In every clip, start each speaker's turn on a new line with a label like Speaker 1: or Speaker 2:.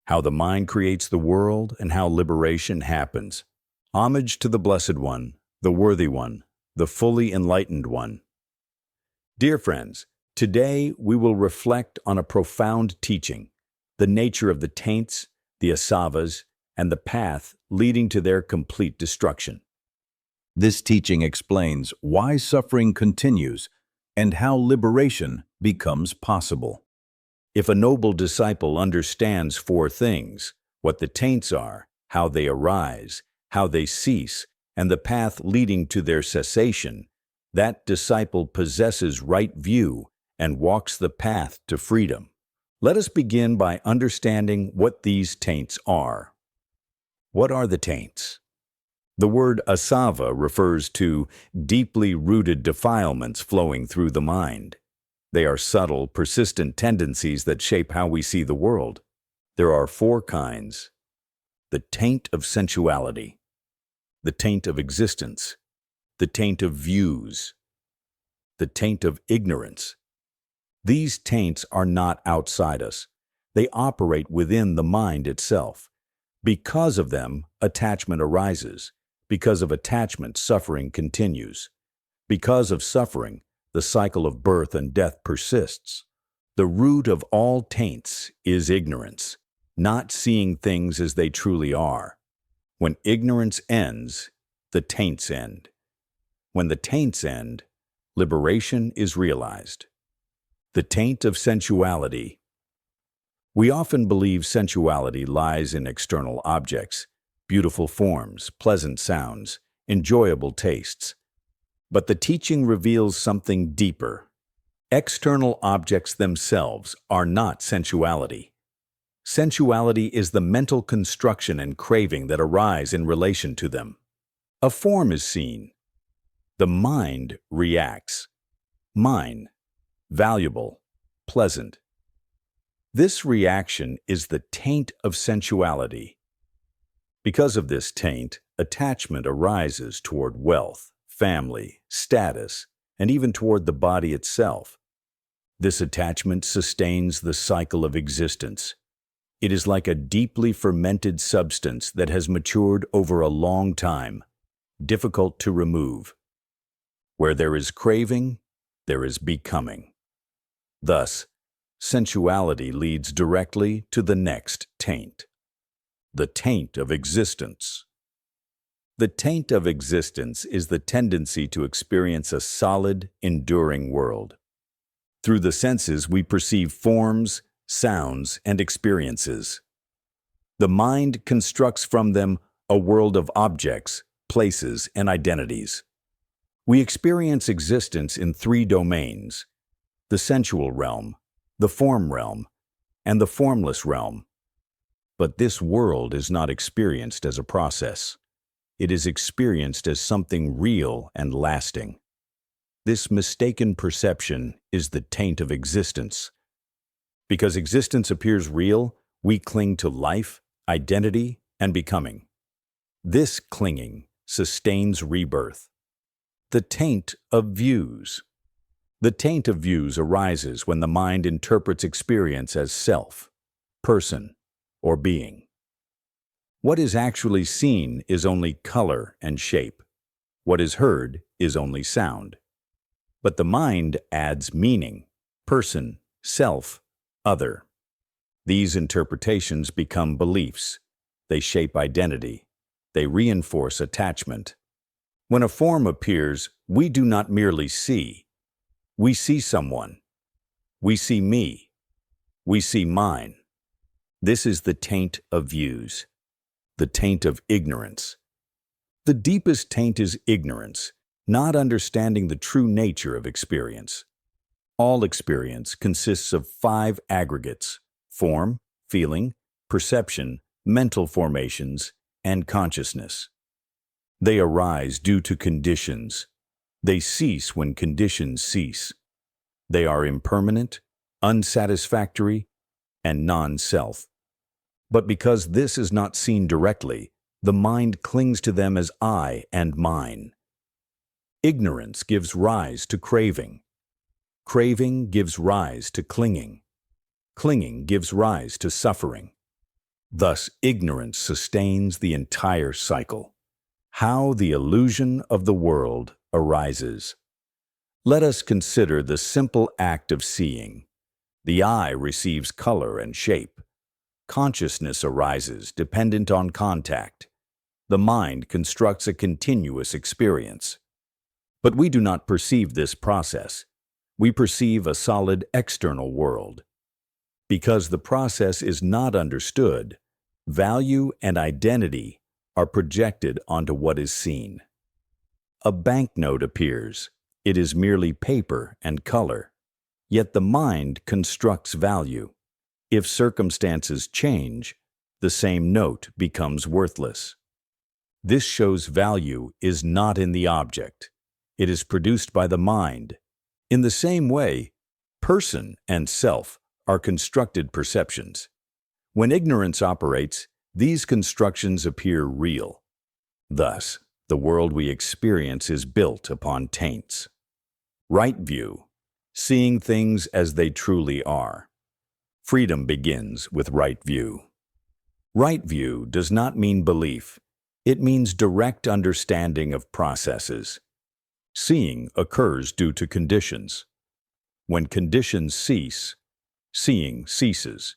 Speaker 1: how the mind creates the world, and how liberation happens. Homage to the Blessed One, the Worthy One, the fully enlightened One. Dear friends, today we will reflect on a profound teaching, the nature of the taints, the āsavas, and the path leading to their complete destruction.
Speaker 2: This teaching explains why suffering continues and how liberation becomes possible.
Speaker 1: If a noble disciple understands four things, what the taints are, how they arise, how they cease, and the path leading to their cessation, that disciple possesses right view and walks the path to freedom. Let us begin by understanding what these taints are. What are the taints? The word āsava refers to deeply rooted defilements flowing through the mind. They are subtle, persistent tendencies that shape how we see the world. There are four kinds: the taint of sensuality, the taint of existence, the taint of views, the taint of ignorance. These taints are not outside us. They operate within the mind itself. Because of them, attachment arises. Because of attachment, suffering continues. Because of suffering, the cycle of birth and death persists. The root of all taints is ignorance, not seeing things as they truly are. When ignorance ends, the taints end. When the taints end, liberation is realized. The taint of sensuality. We often believe sensuality lies in external objects, beautiful forms, pleasant sounds, enjoyable tastes. But the teaching reveals something deeper. External objects themselves are not sensuality. Sensuality is the mental construction and craving that arise in relation to them. A form is seen. The mind reacts. Mine, valuable, pleasant. This reaction is the taint of sensuality. Because of this taint, attachment arises toward wealth, family, status, and even toward the body itself. This attachment sustains the cycle of existence. It is like a deeply fermented substance that has matured over a long time, difficult to remove. Where there is craving, there is becoming. Thus, sensuality leads directly to the next taint, the taint of existence. The taint of existence is the tendency to experience a solid, enduring world. Through the senses, we perceive forms, sounds, and experiences. The mind constructs from them a world of objects, places, and identities. We experience existence in three domains: the sensual realm, the form realm, and the formless realm. But this world is not experienced as a process. It is experienced as something real and lasting. This mistaken perception is the taint of existence. Because existence appears real, we cling to life, identity, and becoming. This clinging sustains rebirth. The taint of views. The taint of views arises when the mind interprets experience as self, person, or being. What is actually seen is only color and shape. What is heard is only sound. But the mind adds meaning, person, self, other. These interpretations become beliefs. They shape identity. They reinforce attachment. When a form appears, we do not merely see. We see someone. We see me. We see mine. This is the taint of views, the taint of ignorance. The deepest taint is ignorance, not understanding the true nature of experience. All experience consists of 5 aggregates: form, feeling, perception, mental formations, and consciousness. They arise due to conditions. They cease when conditions cease. They are impermanent, unsatisfactory, and non-self. But because this is not seen directly, the mind clings to them as I and mine. Ignorance gives rise to craving. Craving gives rise to clinging. Clinging gives rise to suffering. Thus, ignorance sustains the entire cycle. How the illusion of the world arises. Let us consider the simple act of seeing. The eye receives color and shape. Consciousness arises dependent on contact. The mind constructs a continuous experience. But we do not perceive this process. We perceive a solid external world. Because the process is not understood, value and identity are projected onto what is seen. A banknote appears. It is merely paper and color. Yet the mind constructs value. If circumstances change, the same note becomes worthless. This shows value is not in the object. It is produced by the mind. In the same way, person and self are constructed perceptions. When ignorance operates, these constructions appear real. Thus, the world we experience is built upon taints. Right view, seeing things as they truly are. Freedom begins with right view. Right view does not mean belief. It means direct understanding of processes. Seeing occurs due to conditions. When conditions cease, seeing ceases.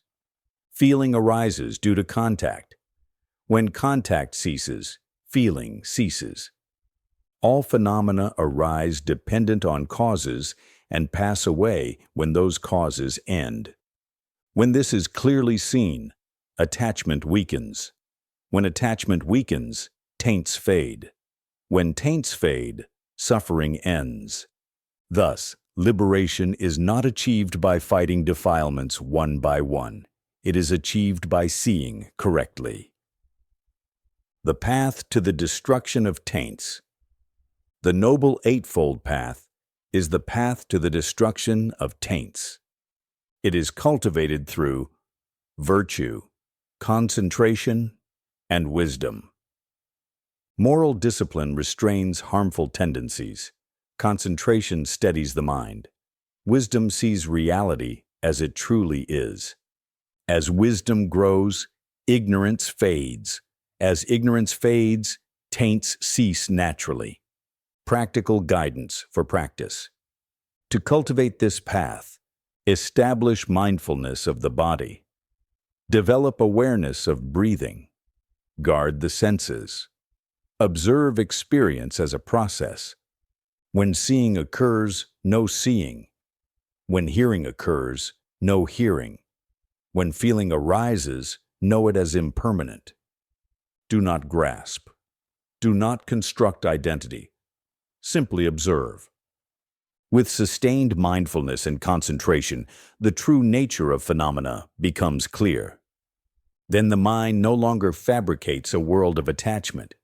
Speaker 1: Feeling arises due to contact. When contact ceases, feeling ceases. All phenomena arise dependent on causes and pass away when those causes end. When this is clearly seen, attachment weakens. When attachment weakens, taints fade. When taints fade, suffering ends. Thus, liberation is not achieved by fighting defilements one by one. It is achieved by seeing correctly. The path to the destruction of taints. The Noble Eightfold Path is the path to the destruction of taints. It is cultivated through virtue, concentration, and wisdom. Moral discipline restrains harmful tendencies. Concentration steadies the mind. Wisdom sees reality as it truly is. As wisdom grows, ignorance fades. As ignorance fades, taints cease naturally. Practical guidance for practice. To cultivate this path, establish mindfulness of the body. Develop awareness of breathing. Guard the senses. Observe experience as a process. When seeing occurs, no seeing. When hearing occurs, no hearing. When feeling arises, know it as impermanent. Do not grasp. Do not construct identity. Simply observe. With sustained mindfulness and concentration, the true nature of phenomena becomes clear. Then the mind no longer fabricates a world of attachment.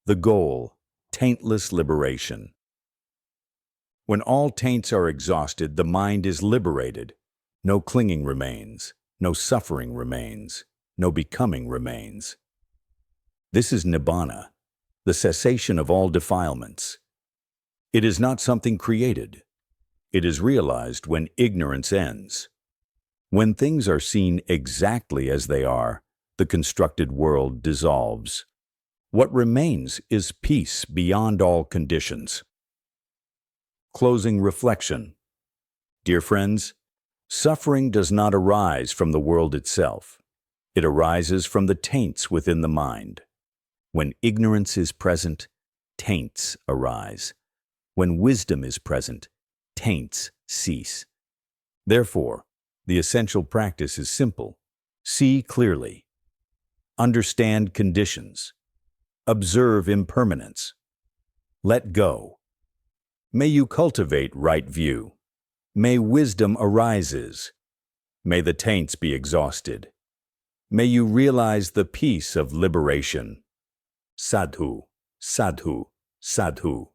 Speaker 1: The goal, taintless liberation. When all taints are exhausted, the mind is liberated. No clinging remains, no suffering remains, no becoming remains. This is nibbana, the cessation of all defilements. It is not something created. It is realized when ignorance ends. When things are seen exactly as they are, the constructed world dissolves. What remains is peace beyond all conditions. Closing reflection. Dear friends, suffering does not arise from the world itself. It arises from the taints within the mind. When ignorance is present, taints arise. When wisdom is present, taints cease. Therefore, the essential practice is simple. See clearly. Understand conditions. Observe impermanence. Let go. May you cultivate right view. May wisdom arises. May the taints be exhausted. May you realize the peace of liberation. Sadhu, sadhu, sadhu.